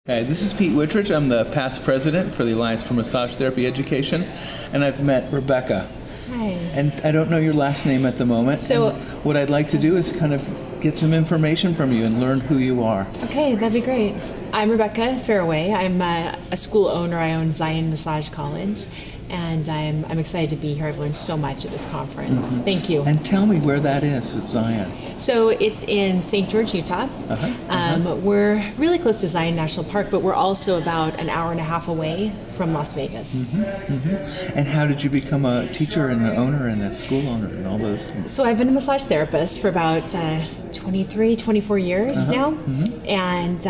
Hi, this is Pete Wittridge. I'm the past president for the Alliance for Massage Therapy Education, and I've met Rebecca. Hi. And I don't know your last name at the moment. So- and what I'd like to do is kind of get some information from you and learn who you are. Okay, that'd be great. I'm Rebecca Fairway. I'm a school owner. I own Zion Massage College, and I'm excited to be here. I've learned so much at this conference. Mm-hmm. Thank you. And tell me where that is with Zion. So it's in St. George, Utah. We're really close to Zion National Park, but we're also about an hour and a half away from Las Vegas. And how did you become a teacher and an owner and a school owner and all those things? So I've been a massage therapist for about 23, 24 years now. And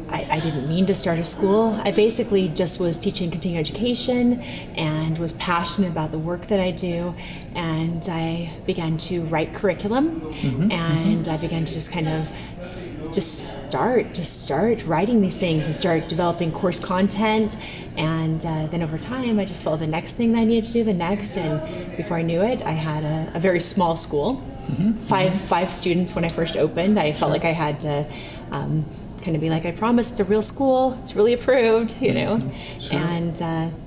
I didn't mean to start a school. I basically just was teaching continuing education and was passionate about the work that I do. And I began to write curriculum, and I began to just kind of start writing these things and start developing course content. And then over time, I just felt the next thing that I needed to do, the next. And before I knew it, I had a very small school, five students when I first opened. I felt like I had to kind of be like, I promise it's a real school, it's really approved, you know. Sure. And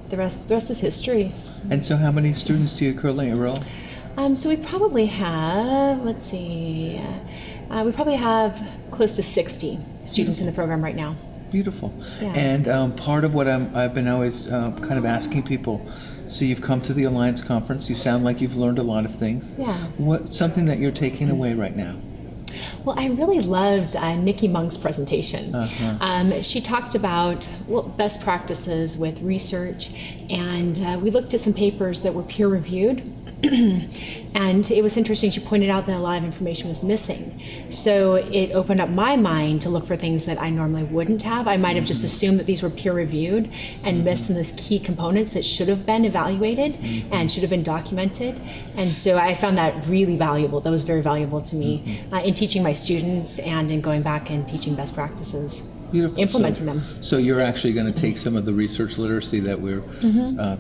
the rest is history. And so how many students do you currently enroll? So we probably have, we probably have close to 60 students in the program right now. Beautiful. Yeah. And part of what I've been always kind of asking people, so you've come to the Alliance Conference, you sound like you've learned a lot of things. Yeah. What's something that you're taking away right now? Well, I really loved Nikki Monk's presentation. She talked about best practices with research, and we looked at some papers that were peer-reviewed. And it was interesting, she pointed out that a lot of information was missing. So it opened up my mind to look for things that I normally wouldn't have. I might have just assumed that these were peer-reviewed and missed some of the key components that should have been evaluated and should have been documented. And so I found that really valuable. That was very valuable to me in teaching my students and in going back and teaching best practices. Beautiful. Implementing them. So you're actually going to take some of the research literacy that we're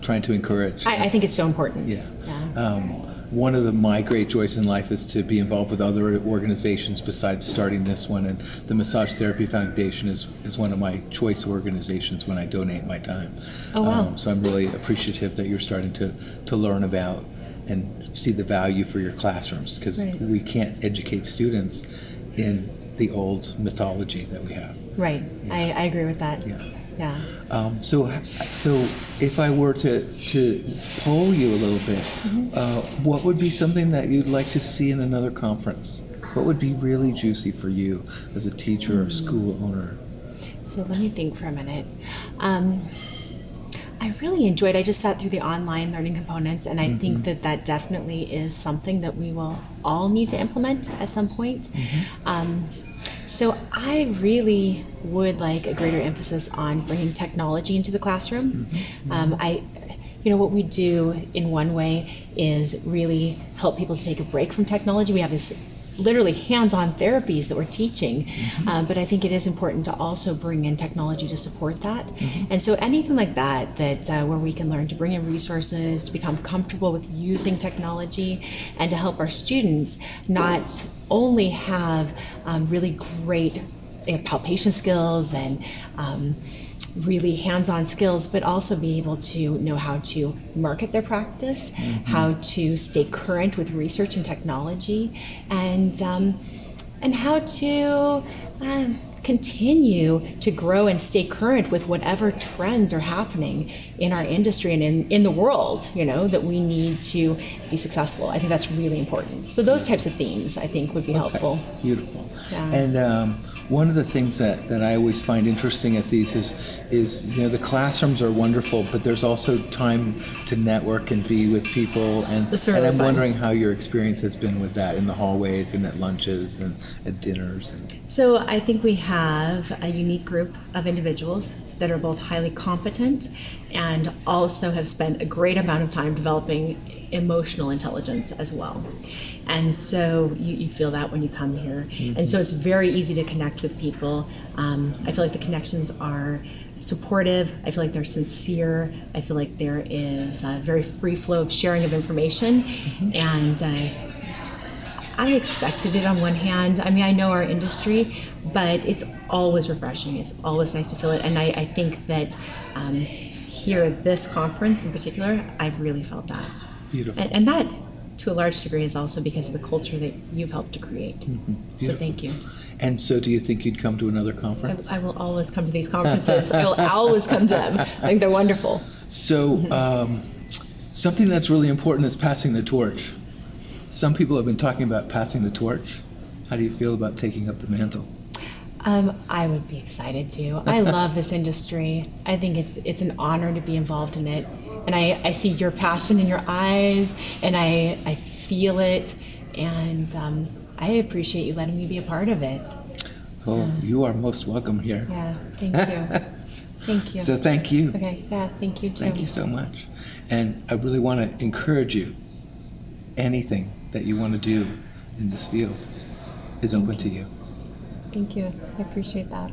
trying to encourage. I think it's so important. Yeah. One of my great joys in life is to be involved with other organizations besides starting this one, and the Massage Therapy Foundation is one of my choice organizations when I donate my time. Oh, wow. So I'm really appreciative that you're starting to learn about and see the value for your classrooms, because we can't educate students in the old mythology that we have. Right. Yeah. I agree with that. Yeah. So if I were to poll you a little bit, what would be something that you'd like to see in another conference? What would be really juicy for you as a teacher or school owner? So let me think for a minute. I really enjoyed, I just sat through the online learning components, and I think that definitely is something that we will all need to implement at some point. So I really would like a greater emphasis on bringing technology into the classroom. What we do in one way is really help people to take a break from technology. We have this literally hands-on therapies that we're teaching, but I think it is important to also bring in technology to support that. And so anything like that where we can learn to bring in resources, to become comfortable with using technology, and to help our students not only have really great palpation skills and really hands-on skills, but also be able to know how to market their practice, how to stay current with research and technology, and how to continue to grow and stay current with whatever trends are happening in our industry and in the world, that we need to be successful. I think that's really important. So those types of themes, I think, would be helpful. Beautiful. Yeah. And one of the things that I always find interesting at these is the classrooms are wonderful, but there's also time to network and be with people, and I'm wondering how your experience has been with that in the hallways and at lunches and at dinners. So I think we have a unique group of individuals that are both highly competent and also have spent a great amount of time developing emotional intelligence as well. And so you feel that when you come here. And so it's very easy to connect with people. I feel like the connections are supportive. I feel like they're sincere. I feel like there is a very free flow of sharing of information. And I expected it on one hand. I mean, I know our industry, but it's always refreshing. It's always nice to feel it. And I think that here at this conference in particular, I've really felt that. Beautiful. And that, to a large degree, is also because of the culture that you've helped to create. So thank you. And so do you think you'd come to another conference? I will always come to these conferences. I will always come to them. I think they're wonderful. So something that's really important is passing the torch. Some people have been talking about passing the torch. How do you feel about taking up the mantle? I would be excited to. I love this industry. I think it's an honor to be involved in it. And I see your passion in your eyes, and I feel it. And I appreciate you letting me be a part of it. Oh, you are most welcome here. Yeah, thank you. Thank you. So thank you. Okay, yeah, thank you too. Thank you so much. And I really want to encourage you. Anything that you want to do in this field is open to you. Thank you. I appreciate that.